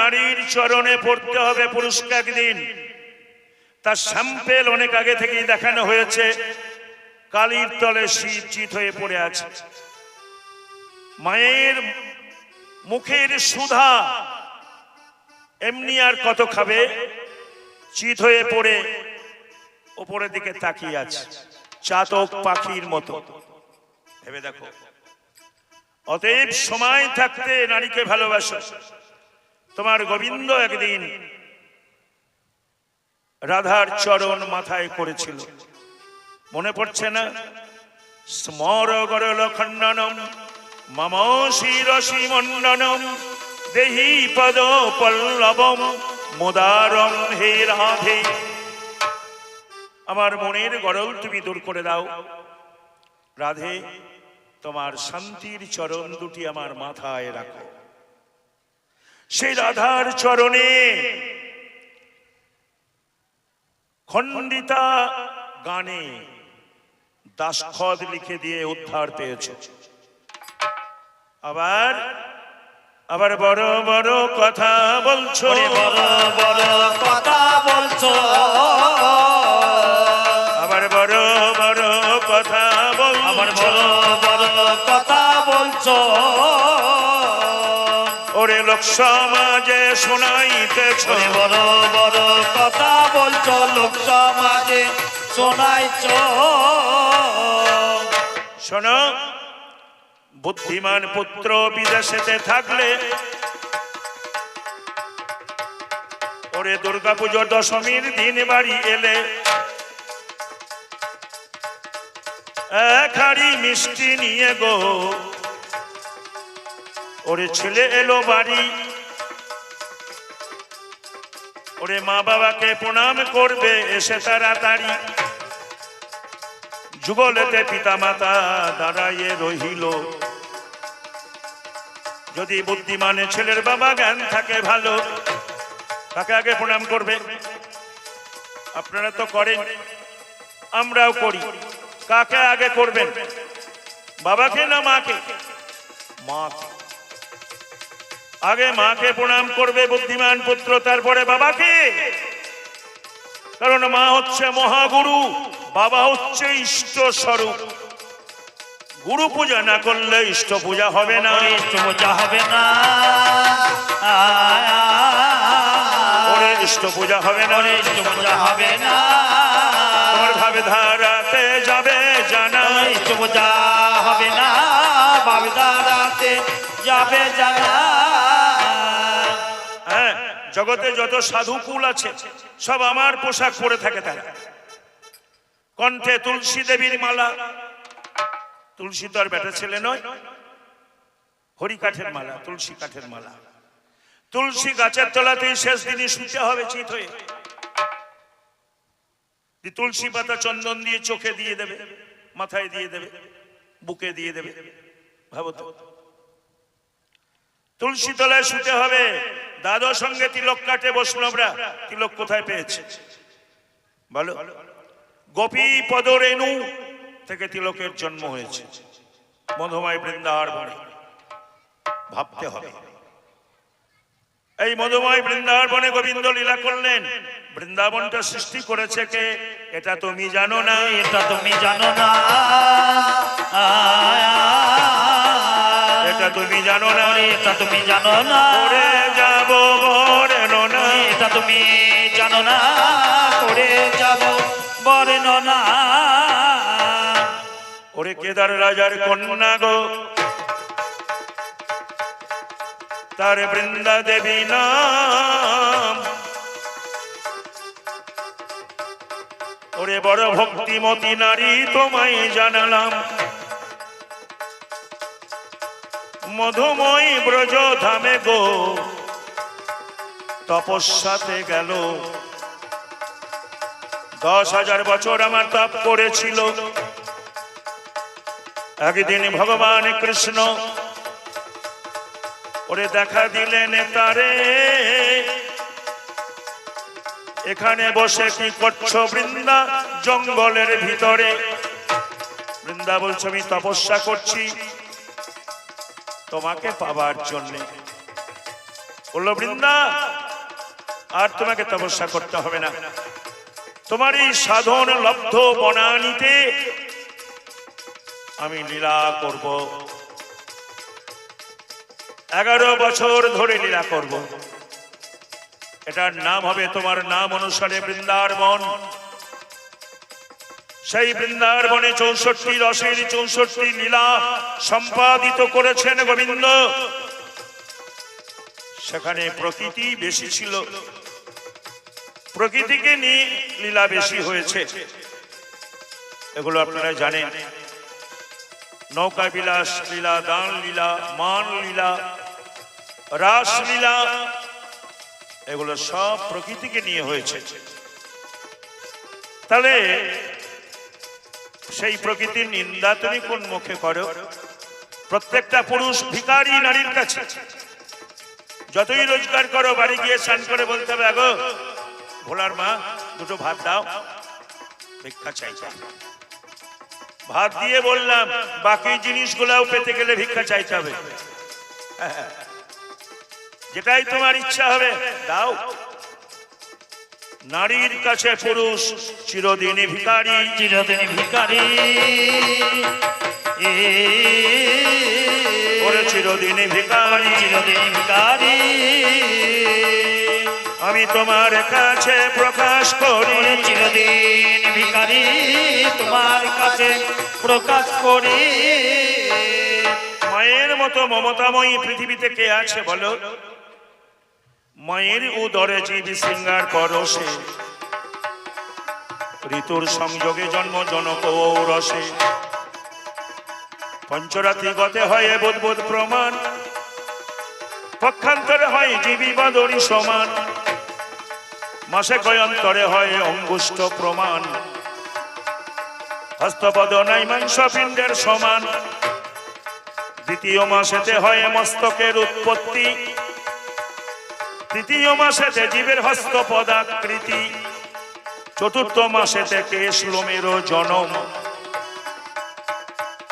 নারীর চরণে পড়তে হবে পুরুষকে একদিন। তার স্যাম্পেল অনেক আগে থেকেই দেখানো হয়েছে। কালির তলে শিব চিত হয়ে পড়ে আছে। মায়ের মুখের সুধা এমনি আর কত খাবে, চিত হয়ে পড়ে উপরের দিকে তাকিয়ে আছে চাতক পাখির মতো। ভেবে দেখো। অতএব সময় থাকতে নারীকে ভালোবাসো। তোমার গোবিন্দ একদিন রাধার চরণ মাথায় করেছিল, মনে পড়ছে না? স্মর গরল খণ্ডনম মম শিরসি মণ্ডনম দেহি পদ পল্লবম মোদারম হে রাধে। আমার মনের গরল তুমি দূর করে দাও রাধে, তোমার শান্তির চরণ দুটি আমার মাথায় রাখো। সেই রাধার চরণে খণ্ডিতা গানে দাসখত লিখে দিয়ে উদ্ধার পেয়েছ। আবার আবার বড় বড় কথা বলছো, বড় বড় কথা বলছো, আবার বড় বড় কথা বলছো, আবার বড় বড় কথা বলছো। ওরে লোক সমাজে শোনাইতেছ, বড় বড় কথা বলছো, লোক সমাজে শোনাইছ। শোনো, বুদ্ধিমান পুত্র বিদেশেতে থাকলে ওরে দুর্গা পুজোর দশমীর দিন বাড়ি এলে এক হাড়ি মিষ্টি নিয়ে গো। ওরে ছেলে এলো বাড়ি, ওরে মা বাবাকে প্রণাম করবে এসে তাড়াতাড়ি। যুগলেতে পিতা মাতা দাঁড়াইয়ে রহিল। যদি বুদ্ধিমানে ছেলের বাবা জ্ঞান থাকে ভালো, তাকে আগে প্রণাম করবে। আপনারা তো করেন, আমরাও করি। কাকে আগে করবেন, বাবাকে না মাকে? মাকে আগে, মাকে প্রণাম করবে বুদ্ধিমান পুত্র, তারপরে বাবাকে। কারণ মা হচ্ছে মহাগুরু, বাবা হচ্ছে ইষ্ট স্বরূপ। গুরু পূজা না করলে ইষ্ট পূজা হবে না, ইষ্ট পূজা হবে না, ওরে ইষ্ট পূজা হবে না, ইষ্ট পূজা হবে না। তোমার ভাবে ধারাতে যাবে জানা, ইষ্ট পূজা হবে না, ভাবে ধারাতে যাবে জানা। হ্যাঁ, জগতে যত সাধুকুল আছে সব আমার পোশাক পরে থাকে। তারা কণ্ঠে তুলসী দেবীর মালা, তুলসী তো আর বেটা ছেলে নয়, হরি কাঠের মালা, তুলসী কাঠের মালা। তুলসী গাছের তলাতেই শেষ দিনে শুতে হবে চিত হয়ে। তুলসী পাতা চন্দন দিয়ে চোখে দিয়ে দেবে, মাথায় দিয়ে দেবে, বুকে দিয়ে দেবে। ভাবো তো, তুলসী তলায় শুতে হবে। দাদর সঙ্গে তিলক কাটে বৈষ্ণবরা, তিলক কোথায় পেয়েছে বলো? গোপী পদ রেণু থেকে তিলকের জন্ম হয়েছে, মধুময় বৃন্দাবনে। ভাবতে হবে, এই মধুময় বৃন্দাবনে গোবিন্দ লীলা করলেন। বৃন্দাবনটা সৃষ্টি করেছে কে? এটা তুমি জানো না, এটা তুমি জানো না, এটা তুমি জানো না, এটা তুমি জানো না। করে যাব বরেণ না, এটা তুমি জানো না, করে যাব বরেণ না। ওরে কেদার রাজার কন্যা গো, তার বৃন্দা দেবী নাম। ওরে বড় ভক্তিমতী নারী তোমায় জানালাম। মধুময় ব্রজ ধামে গো তপস্যাতে গেল। 10,000 বছর আমার তপ করেছিল। একদিন ভগবান কৃষ্ণ ওরে দেখা দিলেন তারে, এখানে বসে কি করছো বৃন্দা জঙ্গলের ভিতরে? বৃন্দা বলছো আমি তপস্যা করছি তোমাকে পাবার জন্যে। বলল বৃন্দা, আর তোমাকে তপস্যা করতে হবে না, তোমার এই সাধন লব্ধ বনানীতে আমি লীলা করব, 11 বছর ধরে লীলা করব। এটার নাম হবে তোমার নাম অনুসারে বৃন্দারবন। সেই বৃন্দারবনে 64 রসের 64 লীলা সম্পাদিত করেছেন গোবিন্দ। সেখানে প্রকৃতি বেশি ছিল, প্রকৃতিকে নিয়ে লীলা বেশি হয়েছে, এগুলো আপনারা জানেন। নৌকা বিলাস লীলা, দান লীলা, মান লীলা, রাস লীলা, এগুলো সব প্রকৃতিকে নিয়ে হয়েছে। তাহলে সেই প্রকৃতির নিন্দা তুমি কোন মুখে করো? প্রত্যেকটা পুরুষ ভিখারি নারীর কাছে, যতই রোজগার করো বাড়ি গিয়ে স্নান করে বলতে হবে, আগো ভোলার মা দুটো ভাত দাও, ভিক্ষা চাইতে। ভাত দিয়ে বললাম, বাকি জিনিসগুলাও পেতে গেলে ভিক্ষা চাইতে হবে। যেটাই তোমার ইচ্ছা হবে দাও। নারীর কাছে পুরুষ চিরদিনই ভিখারি, চিরদিন ভিখারি, ওরে চিরদিনই ভিখারি, চিরদিন ভিখারি। আমি তোমার কাছে প্রকাশ করি, চিরদিন ভিখারি, তোমার কাছে প্রকাশ করি। মায়ের মতো মমতাময়ী পৃথিবীতে কে আছে বলো? মায়ের উদরে জীব সিঙ্গার পরশে, ঋতুর সংযোগে জন্ম জনক রসে, পঞ্চরাত্রি গতে হয় বোধ প্রমাণ, পক্ষান্তরে হয় জীবী বাদরি সমান, মাসে কয়ন্তরে হয় অঙ্গুষ্ঠ প্রমাণ, হস্তপদ নাই মাংস পিণ্ডের সমান, দ্বিতীয় মাসেতে হয় মস্তকের উৎপত্তি, তৃতীয় মাসেতে জীবের হস্তপদাকৃতি, চতুর্থ মাসেতে কেশ লোমের জনম,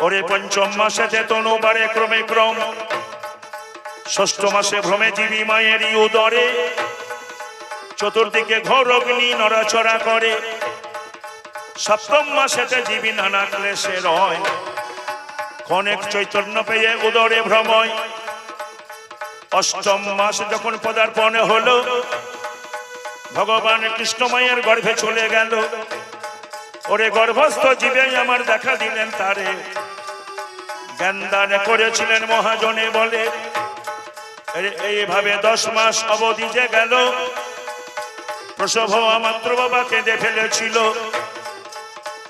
ওরে পঞ্চম মাসেতে তনু বাড়ে ক্রমে ক্রম, ষষ্ঠ মাসে ভ্রমে জীবী মায়েরই উদরে, চতুর্দিকে ঘোর অগ্নি নড়াচড়া করে, সপ্তম মাসেতে জীবী নানা ক্লেশে রয়, ক্ষণেক চৈতন্য পেয়ে উদরে ভ্রময়, অষ্টম মাস যখন পদার্পণ হলো, ভগবান কৃষ্ণময়ের গর্ভে চলে গেল, ওরে গর্ভস্থ জীবে আমার দেখা দিলেন তারে, জ্ঞান দান করেছিলেন মহাজনে বলে। এইভাবে 10 মাস অবধি যে গেল, প্রসব হওয়া মাত্র বাবা কেঁদে ফেলেছিল,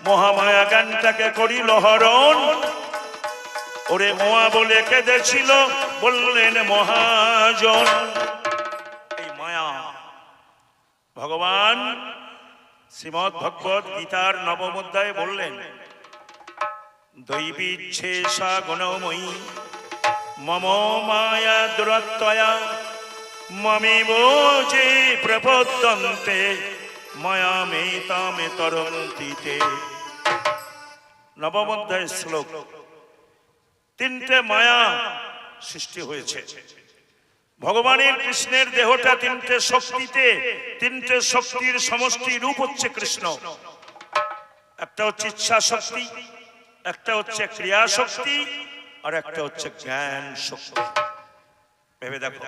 মহামায়া জ্ঞানটাকে করিল হরণ, ওরে মোয়া বলে কেঁদেছিল, বললেন মহাজন। এই মায়া ভগবান শ্রীমদ্ ভগবত গীতার 9ম অধ্যায়ে বললেন, দৈবীচ্ছেষা গুণময়ী মম মায়া দুরত্যয়া মমেব যে প্রপদ্যন্তে মায়া মেতামে তরন্তিতে। 9ম অধ্যায়ের শ্লোক। 3টে মায়া সৃষ্টি হয়েছে। ভগবানের কৃষ্ণের দেহটা 3টে শক্তিতে, 3টে শক্তির সমষ্টি রূপ হচ্ছে কৃষ্ণ। একটা হচ্ছে ইচ্ছা শক্তি, একটা হচ্ছে ক্রিয়া শক্তি, আর একটা হচ্ছে জ্ঞান শক্তি। ভেবে দেখো,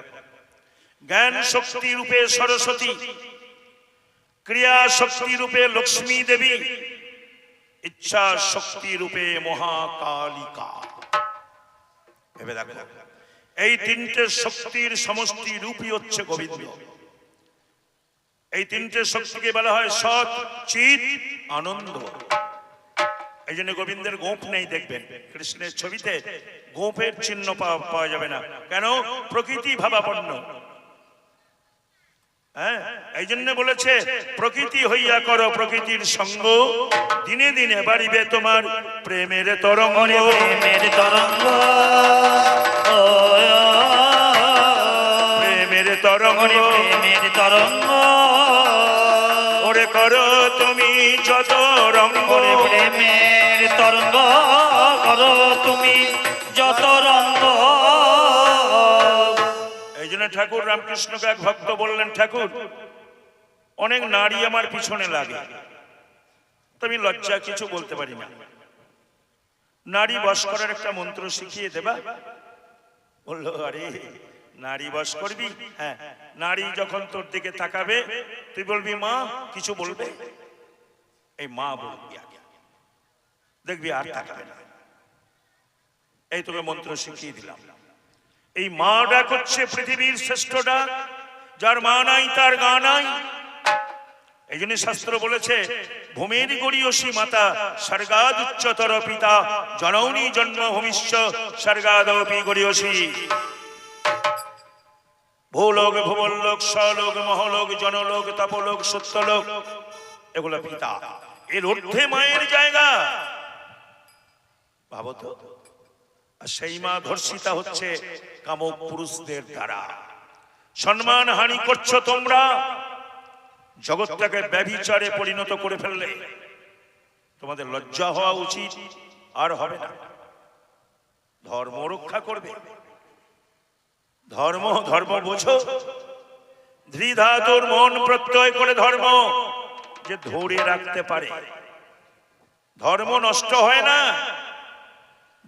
জ্ঞান শক্তি রূপে সরস্বতী, ক্রিয়া শক্তি রূপে লক্ষ্মী দেবী, ইচ্ছা শক্তি রূপে মহাকালিকা। ভেবে দেখো, এই 3টে শক্তির সমষ্টি রূপই হচ্ছে গোবিন্দ। এই 3টে শক্তিকে বলা হয় সৎ চিৎ আনন্দ। এই জন্য গোবিন্দের গোঁফ নেই, দেখবেন কৃষ্ণের ছবিতে গোঁফের চিহ্ন পাওয়া যাবে না। কেন? প্রকৃতি ভাবাপন্ন। হ্যাঁ, এই জন্য বলেছে প্রকৃতি হইয়া করো প্রকৃতির সঙ্গ, দিনে দিনে বাড়িবে তোমার প্রেমের তরঙ্গ। প্রেমের তরঙ্গ, প্রেমের তরঙ্গ, প্রেমের তরঙ্গ, ওরে করো তুমি যত রঙ্গ। প্রেমের তরঙ্গ করো তুমি যত রঙ্গ। এই জন্য ঠাকুর রামকৃষ্ণকে এক ভক্ত বললেন, ঠাকুর অনেক নারী আমার পিছনে লাগে, তো আমি লজ্জা কিছু বলতে পারি না, নারী বশ করার একটা মন্ত্র শিখিয়ে দেবা? বললো, আরে নারী বশ করবি? হ্যাঁ, নারী যখন তোর দিকে তাকাবে তুই বলবি মা, কিছু বলবে, এই মা বলবি আগে, দেখবি আর তাকাবে না। এই তোকে মন্ত্র শিখিয়ে দিলাম। এই মা ডাক হচ্ছে পৃথিবীর শ্রেষ্ঠ ডাক, যার মা নাই তার গা নাই। এই জন্য শাস্ত্র বলেছে, ভূমির গড়িয়সী মাতা স্বর্গাদ উচ্চতর পিতা, জননী জন্মভূমিশ্চ স্বর্গাদপি গড়িয়সী। ভূলোক ভুবনলোক স্বলোক মহলোক জনলোক তপলোক সত্যলোক, এগুলো পিতা, এর ঊর্ধ্বে মায়ের জায়গা। ভাবো তো। আর সেই মা ধর্ষিতা হচ্ছে কামক পুরুষদের দ্বারা। সম্মান হানি করছো তোমরা, জগৎটাকে ব্যভিচারে পরিণত করে ফেললে। তোমাদের লজ্জা হওয়া উচিত, আর হবে না। ধর্ম রক্ষা করবে, ধর্ম ধর্ম বোঝো। ধৃধাতুর মন প্রত্যয় করে ধর্ম যে ধরে রাখতে পারে। ধর্ম নষ্ট হয় না।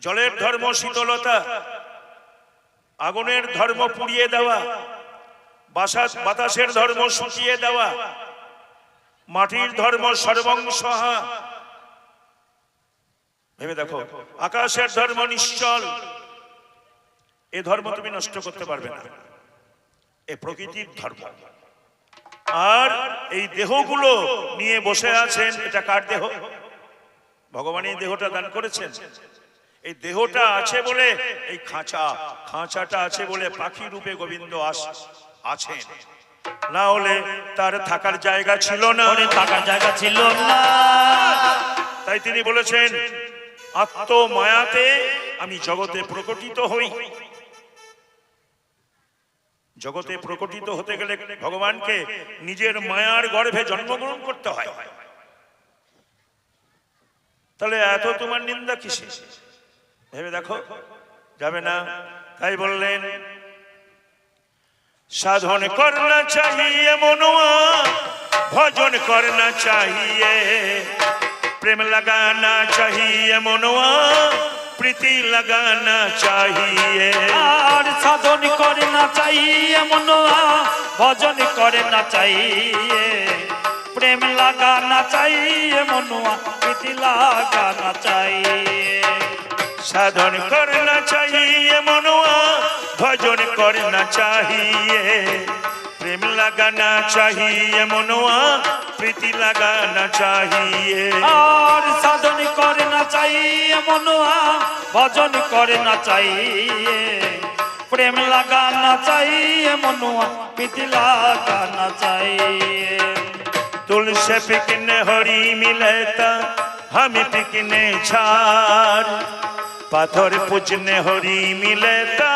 জলের ধর্ম শীতলতা, আগুনের ধর্ম পুড়িয়ে দেওয়া, বাতাসের ধর্ম শুকিয়ে দেওয়া, মাটির ধর্ম সর্বংসহা। ভেবে দেখো, আকাশের ধর্ম নিশ্চল। এ ধর্ম তুমি নষ্ট করতে পারবে না, এ প্রকৃতির ধর্ম। আর এই দেহগুলো নিয়ে বসে আছেন, এটা কার দেহ? ভগবান এই দেহটা দান করেছেন। এই দেহটা আছে বলে এই খাঁচাটা আছে বলে পাখি রূপে গোবিন্দ আছেন, না হলে তার থাকার জায়গা ছিল না, থাকার জায়গা ছিল না। তাই তিনি বলেছেন, আত্মমায়াতে আমি জগতে প্রকটিত হই। জগতে প্রকটিত হতে গেলে ভগবানকে নিজের মায়ার গর্ভে জন্মগ্রহণ করতে হয়। তাহলে এত তোমার নিন্দা কিসে? ভেবে দেখো, যাবে না। তাই বললেন, সাধন করনা চাহিয়ে মনোয়া, ভজন করনা চাহিয়ে, প্রেম লাগানা চাহিয়ে মনোয়া, প্রীতি লাগানা চাহিয়ে। আর সাধন করে না চাইয়ে মনোয়া, ভজন করে না চাইয়ে, প্রেম লাগানা চাইয়ে মনোয়া, প্রীতি লাগানা চাইয়ে। সাধন করনা চাহিয়ে মনোয়া, ভজন করনা চাহিয়ে, প্রেম লাগানা চাহিয়ে মনোয়া, প্রীতি লাগানা চাহিয়ে। আর সাধন করে না চাইয়ে মনোয়া, ভজন করে না চাইয়ে, প্রেম লাগানা চাইয়ে মনোয়া, প্রীতি লাগানা চাইয়ে। तुलसे पिकने हरी मिलता, हम पिकने झाड़, पाथर पूजने हरी मिलता,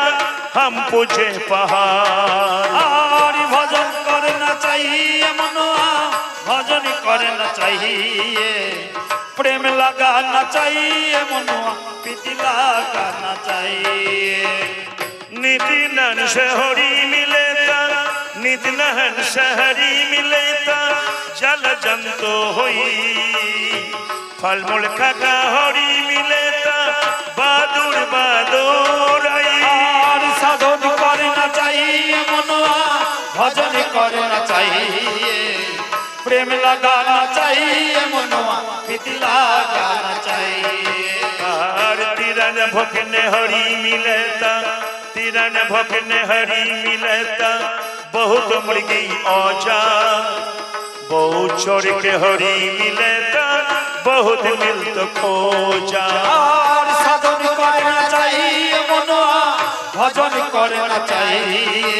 हम पूजे पहाड़। আর ভজন করে না চাইয়ে মনোয়া, ভজন করে না চাইয়ে, প্রেম লাগানা চাইয়ে মনোয়া, প্রীতি লাগানা চাইয়ে। निति नन से हरी मिलता, नित नहन से हरी मिलता, जल जंतु होई, फल मूल का हरी मिलता, बादुर बादुर आई। আর সাধন করে না চাইয়ে মনোয়া, ভজন করে না চাইয়ে, প্রেম লাগানা চাইয়ে মনোয়া, প্রীতি লাগানা চাইয়ে। আর তিরন भोकने हरी मिलता, तिरन भोकने हरी मिलता, बहुत मुर्गी औजा, बहुत चोर के हरी मिलता, बहुत मिलत खोजा। আর সাধন করে না চাইয়ে মনোয়া, ভজন করে না চাইয়ে,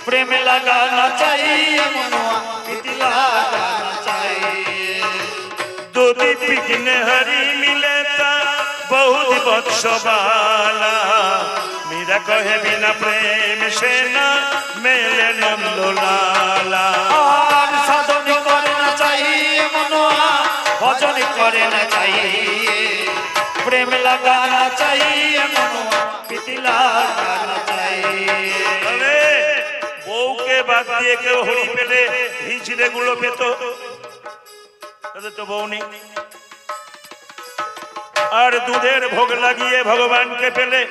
প্রেম লাগানা চাইয়ে মনোয়া, প্রীতি লাগানা চাইয়ে। दूध पिकने हरी मिलता, बहुत बत्सबाला, मेरा कहे बिना प्रेम से ना मेले नंदो लाला। আর সাধন করে না চাইয়ে মনোয়া, ভজন করে না চাইয়ে, প্রেম লাগানা চাইয়ে মনোয়া, প্রীতি লাগানা চাইয়ে। अरे বাদ দিয়ে কেউ হরি পেলে হিজড়ে গুলো পেত, তাদের তো বউ নেই। আর দুধের ভোগ লাগিয়ে ভগবানকে পেলে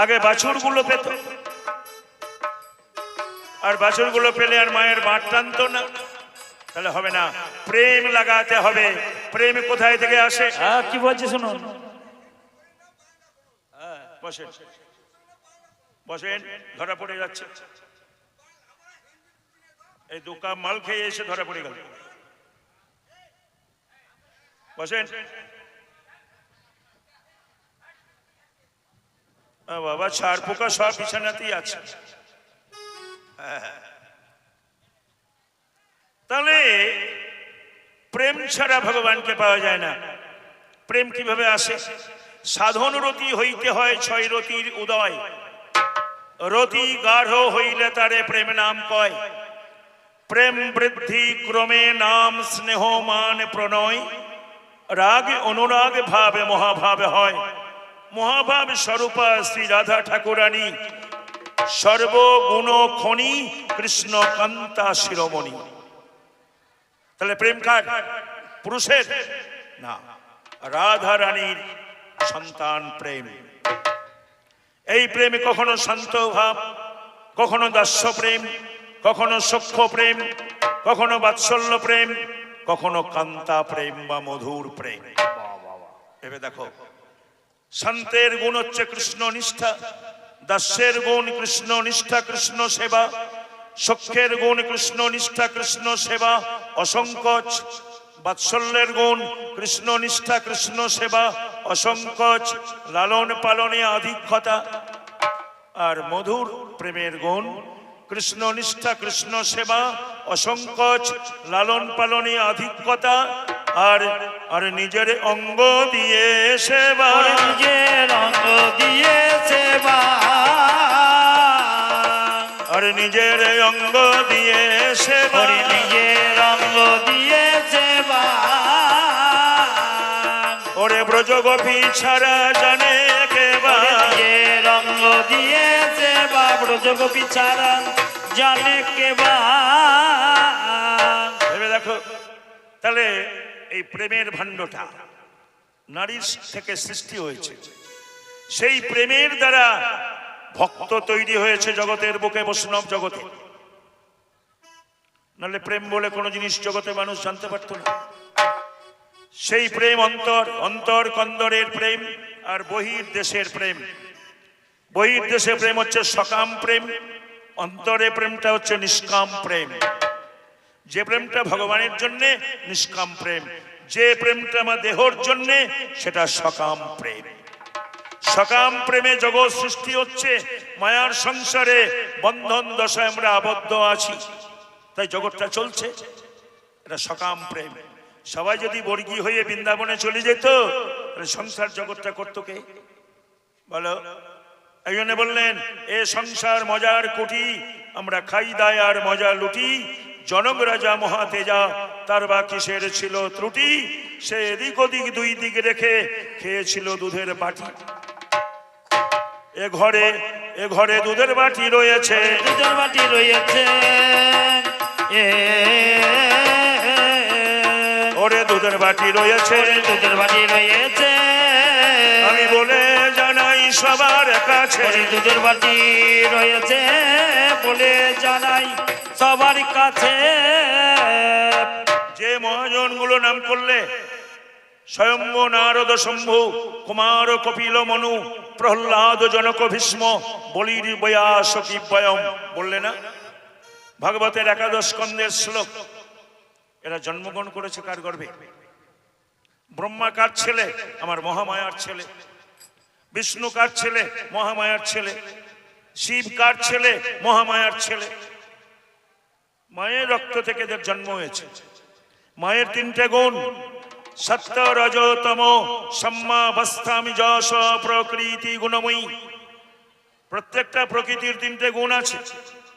আগে বাছুর গুলো পেত, আর বাছুর গুলো পেলে আর মায়ের বাঁট টানতো না। তাহলে হবে না, প্রেম লাগাতে হবে। প্রেম কোথায় থেকে আসে? কি বলছে শুনুন। বসেন বসেন, ধরা পড়ে যাচ্ছে। এই দু কাপ মাল খেয়ে এসে ধরা পড়ে গেল। বসেন। বাবা, ছাড় পোকা সব বিছানাতেই আছে। তাহলে প্রেম ছাড়া ভগবানকে পাওয়া যায় না। প্রেম কিভাবে আসে? সাধন রতি হইতে হয় 6 রতির উদয়। রতি গাঢ় হইলে তারে প্রেম নাম কয়। প্রেম বৃদ্ধি ক্রমে নাম স্নেহ মান প্রণয়। রাগ অনুরাগ ভাবে মহাভাবে হয়। মহাভাব স্বরূপা শ্রী রাধা ঠাকুরানী। সর্বগুণ খনি কৃষ্ণ কান্তা শিরোমণি। তাহলে প্রেম কার? পুরুষের না, রাধা রানীর সন্তান প্রেম। এই প্রেমে কখনো শান্ত ভাব, কখনো দাস্য প্রেম, কখনো সখ্য প্রেম, কখনো বাৎসল্য প্রেম, কখনো কান্তা প্রেম বা মধুর প্রেম। ভেবে দেখো, শান্তের গুণ হচ্ছে কৃষ্ণ নিষ্ঠা, দাস্যের গুণ কৃষ্ণ নিষ্ঠা কৃষ্ণ সেবা, সখ্যের গুণ কৃষ্ণ নিষ্ঠা কৃষ্ণ সেবা অসংকোচ, বাৎসল্যের গুণ কৃষ্ণ নিষ্ঠা কৃষ্ণ সেবা অসংকোচ, লালন পালনে আধিক্যতা। আর মধুর প্রেমের গুণ কৃষ্ণ নিষ্ঠা কৃষ্ণ সেবা অসংকোচ, লালন পালনে আধিক্যতা। আর আর নিজের অঙ্গ দিয়ে সেবা, নিজের অঙ্গ দিয়ে সেবা, আর নিজের অঙ্গ দিয়ে সেবা, নিজের অঙ্গ দিয়ে সেবা। ওরে ব্রজগোপী ছাড়া জানে কেবা, নিজের অঙ্গ দিয়ে সেবা, ব্রজগোপী ছাড়া জানে কেবা। ভেবে দেখো, তাহলে এই প্রেমের ভাণ্ডটা নারীর থেকে সৃষ্টি হয়েছে। সেই প্রেমের দ্বারা ভক্ত তৈরি হয়েছে জগতের বুকে, বৈষ্ণব জগতে। নাহলে প্রেম বলে কোনো জিনিস জগতে মানুষ জানতে পারত না। সেই প্রেম অন্তর অন্তর কন্দরের প্রেম আর বহির দেশের প্রেম। বহির দেশে প্রেম হচ্ছে সকাম প্রেম, অন্তরে প্রেমটা হচ্ছে নিষ্কাম প্রেম। যে প্রেমটা ভগবানের জন্যে নিষ্কাম প্রেম, যে প্রেমটা আমার দেহর জন্যে সেটা সকাম প্রেম। সকাম প্রেমে জগৎ সৃষ্টি হচ্ছে, মায়ার সংসারে বন্ধন দশায় আমরা আবদ্ধ আছি, তাই জগৎটা চলছে। এটা সকাম প্রেম। সবাই যদি বর্গী হয়ে বৃন্দাবনে চলে যেত, সংসার জগৎটা করতো কে? বলো। এই জন্য বললেন, এ সংসার মজার কুটি, আমরা খাই দায় আর মজা লুটি। জনক রাজা মহাতেজা, তার বা কিসের ছিল ত্রুটি? সে এদিক ওদিক দুই দিক রেখে খেয়েছিল দুধের বাটি। এ ঘরে দুধের বাটি রয়েছে, দুধের বাটি রয়েছে, ওরে দুধের বাটি রয়েছে, দুধের বাটি রয়েছে। আমি বলে জানাই সবার কাছে, দুধের বাটি রয়েছে বলে জানাই সবার কাছে। যে মহাজন গুলো নাম করলে, স্বয়ম্ভ নারদ শম্ভু কুমার কপিল মনু প্রহ্লাদ জনক ভীষ্ম বলির বয়াস কি বয়ম, বললে না? ভাগবতের 11 স্কন্ধের শ্লোক। এরা জন্মগ্রহণ করেছে কার গর্ভে? ব্রহ্মা কার ছেলে? আমার মহামায়ার ছেলে। বিষ্ণু কার ছেলে? মহামায়ার ছেলে। শিব কার ছেলে? মহামায়ার ছেলে। মায়ের রক্ত থেকে এদের জন্ম হয়েছে। মায়ের 3টে গুণ, সত্য রজ তম সম্মা বস্তামি যশ প্রকৃতি গুণময়ী। প্রত্যেকটা প্রকৃতির 3টে গুণ আছে,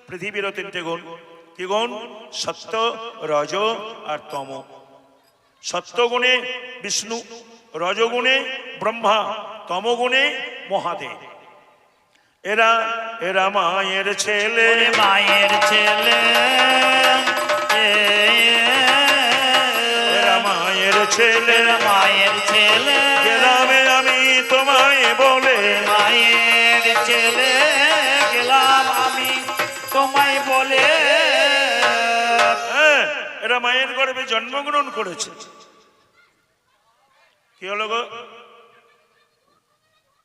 পৃথিবীরও 3টে গুণ। কি গুণ? সত্য, রজ আর তম। সত্য গুণে বিষ্ণু, রজগুণে ব্রহ্মা, তমগুণে মহাদেব। এরা মায়ের ছেলে, মায়ের ছেলে, মায়ের ছেলে মায়ের ছেলে গেলামে আমি তোমায় বলে মায়ের ছেলে গেলাম আমি তোমায় বলে হ্যাঁ, এরা মায়ের গর্ভে জন্মগ্রহণ করেছে। কি হলো গো?